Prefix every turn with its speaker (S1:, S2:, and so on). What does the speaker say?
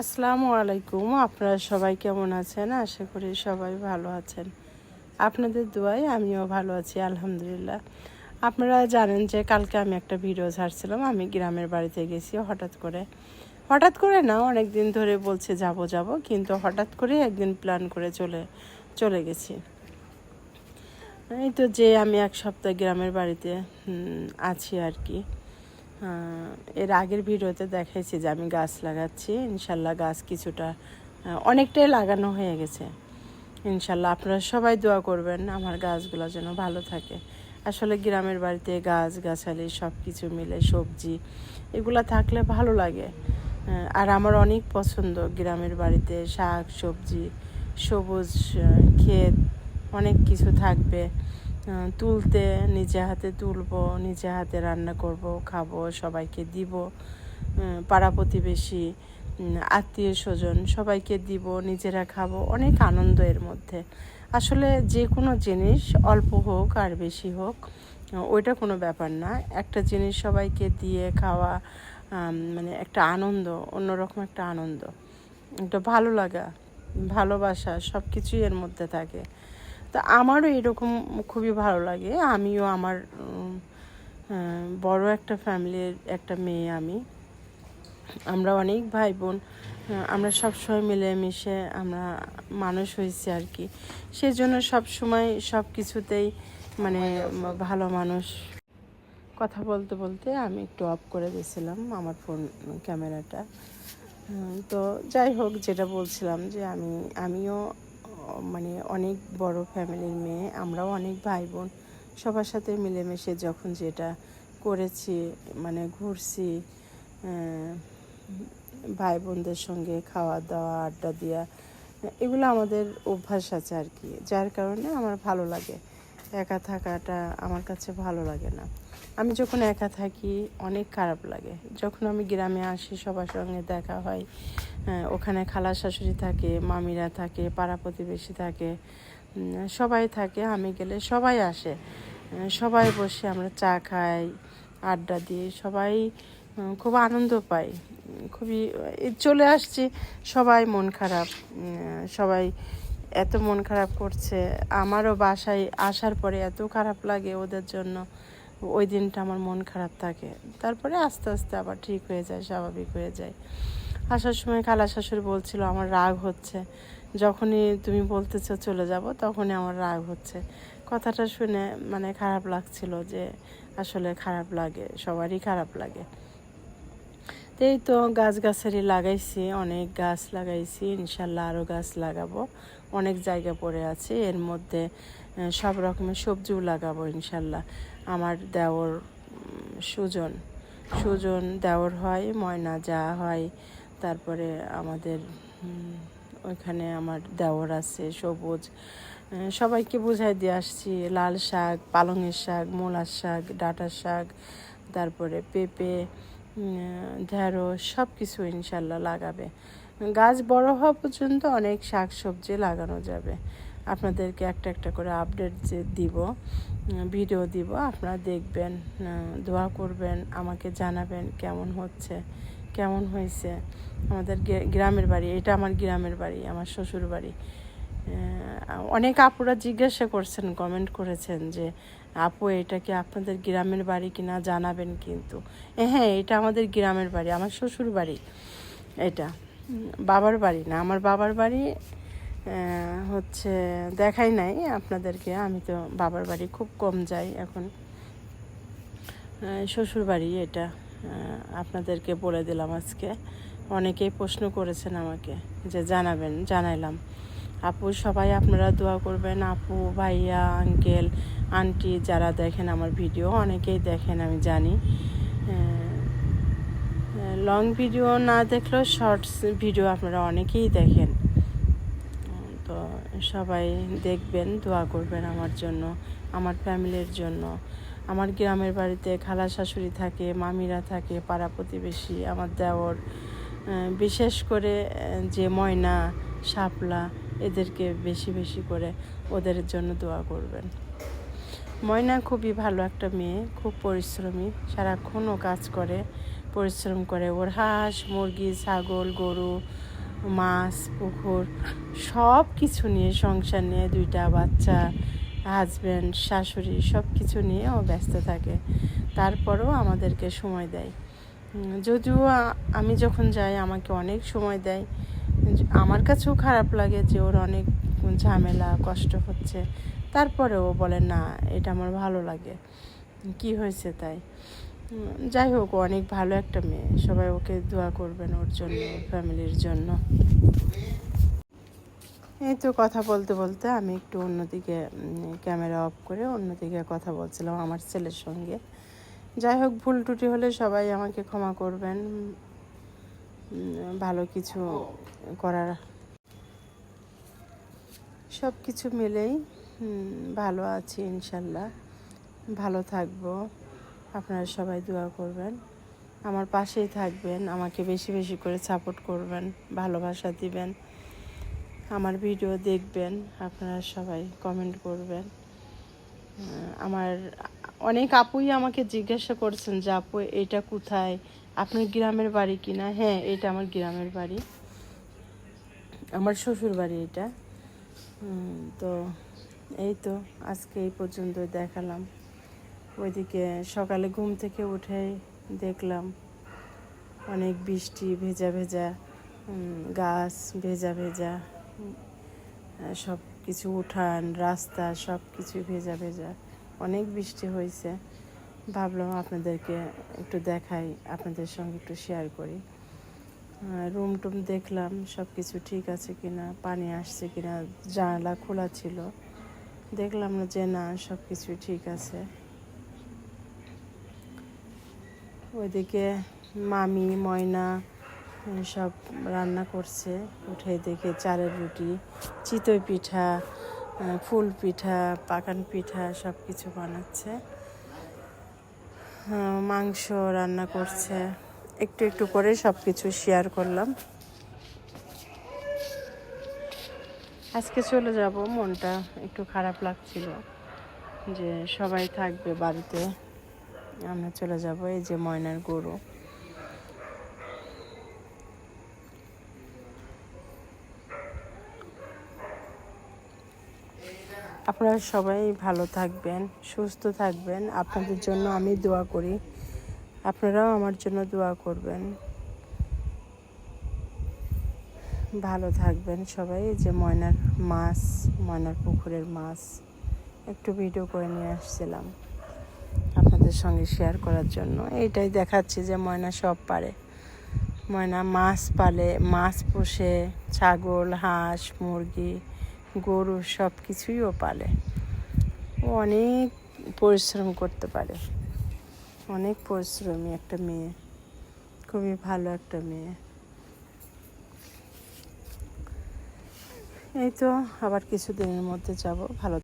S1: আসসালামু আলাইকুম। আপনারা সবাই কেমন আছেন? আশা করি সবাই ভালো আছেন। আপনাদের দোয়ায় আমিও ভালো আছি আলহামদুলিল্লাহ। আপনারা জানেন যে কালকে আমি একটা ভিডিও ছাড়ছিলাম। আমি গ্রামের বাড়িতে গেছি হঠাৎ করে না, অনেক দিন ধরে বলছে যাব, কিন্তু হঠাৎ করে একদিন প্ল্যান করে চলে গেছি। এই তো যে আমি এক সপ্তাহ গ্রামের বাড়িতে আছি আর কি। এর আগের ভিডিওতে দেখাইছি যে আমি গাছ লাগাচ্ছি। ইনশাল্লাহ গাছ কিছুটা অনেকটাই লাগানো হয়ে গেছে। ইনশাল্লাহ আপনারা সবাই দোয়া করবেন আমার গাছগুলো যেন ভালো থাকে। আসলে গ্রামের বাড়িতে গাছগাছালি সব কিছু মিলে সবজি এগুলো থাকলে ভালো লাগে। আর আমার অনেক পছন্দ গ্রামের বাড়িতে শাক সবজি, সবুজ ক্ষেত, অনেক কিছু থাকবে। তুলতে নিজে হাতে তুলবো, নিজে হাতে রান্না করব, খাবো, সবাইকে দিব, পাড়া প্রতিবেশী আত্মীয় স্বজন সবাইকে দিব, নিজেরা খাবো। অনেক আনন্দ এর মধ্যে। আসলে যে কোনো জিনিস অল্প হোক আর বেশি হোক ওইটা কোনো ব্যাপার না। একটা জিনিস সবাইকে দিয়ে খাওয়া মানে একটা আনন্দ, অন্যরকম একটা আনন্দ, একটা ভালো লাগা, ভালোবাসা সব কিছুই এর মধ্যে থাকে। তো আমারও এরকম খুবই ভালো লাগে। আমিও আমার বড় একটা ফ্যামিলির একটা মেয়ে আমরা অনেক ভাই বোন, আমরা সবসময় মিলেমিশে আমরা মানুষ হয়েছি আর কি। সেজন্য সবসময় সব কিছুতেই মানে ভালো মানুষ। কথা বলতে বলতে আমি একটু অফ করে দিয়েছিলাম আমার ফোন ক্যামেরাটা। তো যাই হোক, যেটা বলছিলাম যে আমিও মানে অনেক বড় ফ্যামিলির মেয়ে। আমরাও অনেক ভাই বোন সবার সাথে মিলেমিশে যখন যেটা করেছি, মানে ঘুরছি, ভাই বোনদের সঙ্গে খাওয়া দাওয়া, আড্ডা দেওয়া, এগুলো আমাদের অভ্যাস আছে আর কি। যার কারণে আমার ভালো লাগে। একা থাকাটা আমার কাছে ভালো লাগে না। আমি যখন একা থাকি অনেক খারাপ লাগে। যখন আমি গ্রামে আসি সবার সঙ্গে দেখা হয়, ওখানে খালা শাশুড়ি থাকে, মামিরা থাকে, পাড়া প্রতিবেশী থাকে, সবাই থাকে। আমি গেলে সবাই আসে, সবাই বসে আমরা চা খাই, আড্ডা দিই, সবাই খুব আনন্দ পাই। খুবই চলে আসছি, সবাই মন খারাপ, সবাই এত মন খারাপ করছে। আমারও বাসায় আসার পরে এত খারাপ লাগে ওদের জন্য। ওই দিনটা আমার মন খারাপ থাকে, তারপরে আস্তে আস্তে আবার ঠিক হয়ে যায়, স্বাভাবিক হয়ে যায়। আসার সময় খালা শাশুড়ি বলছিল আমার রাগ হচ্ছে, যখনই তুমি বলতেছো চলে যাব তখনই আমার রাগ হচ্ছে। কথাটা শুনে মানে খারাপ লাগছিল, যে আসলে খারাপ লাগে, সবারই খারাপ লাগে। এই তো গাছগাছালি লাগাইছি, অনেক গাছ লাগাইছি। ইনশাল্লাহ আরও গাছ লাগাবো। অনেক জায়গা পড়ে আছে, এর মধ্যে সব রকমের সবজিও লাগাবো ইনশাল্লাহ। আমার দেওর সুজন দেওর হয়, ময়না যা হয়, তারপরে আমাদের ওইখানে আমার দেওর আছে সবুজ। সবাইকে বুঝাই দিয়ে আসছি, লাল শাক, পালংয়ের শাক, মূলার শাক, ডাঁটার শাক, তারপরে পেঁপে, ঢেঁড়স সব কিছু ইনশাল্লাহ লাগাবে। গাছ বড় হওয়া পর্যন্ত অনেক শাক সবজি লাগানো যাবে। আপনাদেরকে একটা একটা করে আপডেট দিব, ভিডিও দিব, আপনারা দেখবেন, দোয়া করবেন, আমাকে জানাবেন কেমন হচ্ছে, কেমন হয়েছে। আমাদের গ্রামের বাড়ি এটা, আমার গ্রামের বাড়ি, আমার শ্বশুর বাড়ি। অনেক আপুরা জিজ্ঞাসা করছেন, কমেন্ট করেছেন যে আপু এটা কি আপনাদের গ্রামের বাড়ি কিনা জানাবেন কিন্তু। হ্যাঁ, এটা আমাদের গ্রামের বাড়ি, আমার শ্বশুর বাড়ি। এটা বাবার বাড়ি না। আমার বাবার বাড়ি হচ্ছে দেখাই নাই আপনাদেরকে, আমি তো বাবার বাড়ি খুব কম যাই এখন। শ্বশুর বাড়ি এটা, আপনাদেরকে বলে দিলাম আজকে। অনেকেই প্রশ্ন করেছেন আমাকে যে জানাইলাম। আপু সবাই আপনারা দোয়া করবেন। আপু, ভাইয়া, আঙ্কেল, আন্টি যারা দেখেন আমার ভিডিও, অনেকেই দেখেন আমি জানি। লং ভিডিও না দেখলেও শর্টস ভিডিও আপনারা অনেকেই দেখেন। তো সবাই দেখবেন, দোয়া করবেন আমার জন্য, আমার ফ্যামিলির জন্য। আমার গ্রামের বাড়িতে খালা শাশুড়ি থাকে, মামিরা থাকে, পাড়া প্রতিবেশী, আমার দেওর, বিশেষ করে যে ময়না, শাপলা, এদেরকে বেশি বেশি করে ওদের জন্য দোয়া করবেন। ময়না খুবই ভালো একটা মেয়ে, খুব পরিশ্রমী, সারাক্ষণ ও কাজ করে, পরিশ্রম করে। ওর হাঁস মুরগি ছাগল গরু মাছ পুকুর সব কিছু নিয়ে, সংসার নিয়ে, 2টা বাচ্চা, হাজব্যান্ড, শাশুড়ি সব কিছু নিয়ে ও ব্যস্ত থাকে। তারপরেও আমাদেরকে সময় দেয়। যদিও আমি যখন যাই আমাকে অনেক সময় দেয়। আমার কাছেও খারাপ লাগে যে ওর অনেক ঝামেলা কষ্ট হচ্ছে, তারপরেও বলে না এটা আমার ভালো লাগে, কি হয়েছে তাই। যাই হোক, অনেক ভালো একটা মেয়ে, সবাই ওকে দোয়া করবেন ওর জন্য, ফ্যামিলির জন্য। এই তো কথা বলতে বলতে আমি একটু অন্যদিকে ক্যামেরা অফ করে অন্যদিকে কথা বলছিলাম আমার ছেলের সঙ্গে। যাই হোক, ভুল ত্রুটি হলে সবাই আমাকে ক্ষমা করবেন। ভালো কিছু করার সব কিছু মিলেই ভালো আছি ইনশাল্লাহ, ভালো থাকবো। আপনারা সবাই দোয়া করবেন, আমার পাশেই থাকবেন, আমাকে বেশি বেশি করে সাপোর্ট করবেন, ভালোবাসা দিবেন, আমার ভিডিও দেখবেন, আপনারা সবাই কমেন্ট করবেন। আমার অনেক আপুই আমাকে জিজ্ঞাসা করছেন যে আপু এটা কোথায়, আপনার গ্রামের বাড়ি কিনা? হ্যাঁ, এটা আমার গ্রামের বাড়ি, আমার শ্বশুর বাড়ি এটা। তো এই তো আজকে এই পর্যন্ত দেখালাম। ওইদিকে সকালে ঘুম থেকে উঠে দেখলাম অনেক বৃষ্টি, ভেজা ভেজা গাছ, ভেজা ভেজা সব কিছু, উঠান রাস্তা সব কিছু ভেজা ভেজা, অনেক বৃষ্টি হয়েছে। ভাবলাম আপনাদেরকে একটু দেখাই, আপনাদের সঙ্গে একটু শেয়ার করি। রুম টুম দেখলাম সব কিছু ঠিক আছে কিনা, পানি আসছে কিনা, জানালা খোলা ছিল, দেখলাম না যে না সব কিছু ঠিক আছে। ওইদিকে মামি ময়না সব রান্না করছে, উঠে দেখে চালের রুটি, চিতই পিঠা, ফুল পিঠা, পাকান পিঠা সব কিছু বানাচ্ছে। মাংস রান্না করছে, একটু একটু করে সব কিছু শেয়ার করলাম। আজকে চলে যাব, মনটা একটু খারাপ লাগছিল যে সবাই থাকবে বাড়িতে, আমরা চলে যাব। এই যে ময়নার গরু। আপনারা সবাই ভালো থাকবেন, সুস্থ থাকবেন, আপনাদের জন্য আমি দোয়া করি, আপনারাও আমার জন্য দোয়া করবেন। ভালো থাকবেন সবাই। যে ময়নার মাছ, ময়নার পুকুরের মাছ একটু ভিডিও করে নিয়ে আসছিলাম আপনাদের সঙ্গে শেয়ার করার জন্য। এইটাই দেখাচ্ছি যে ময়না সব পারে, ময়না মাছ পালে, মাছ পোষে, ছাগল, হাঁস, মুরগি, গরু সব কিছুই ও পালে। ও অনেক পরিশ্রম করতে পারে, অনেক পরিশ্রমী একটা মেয়ে, খুবই ভালো একটা মেয়ে। এই তো আবার কিছুদিনের মধ্যে যাব। ভালো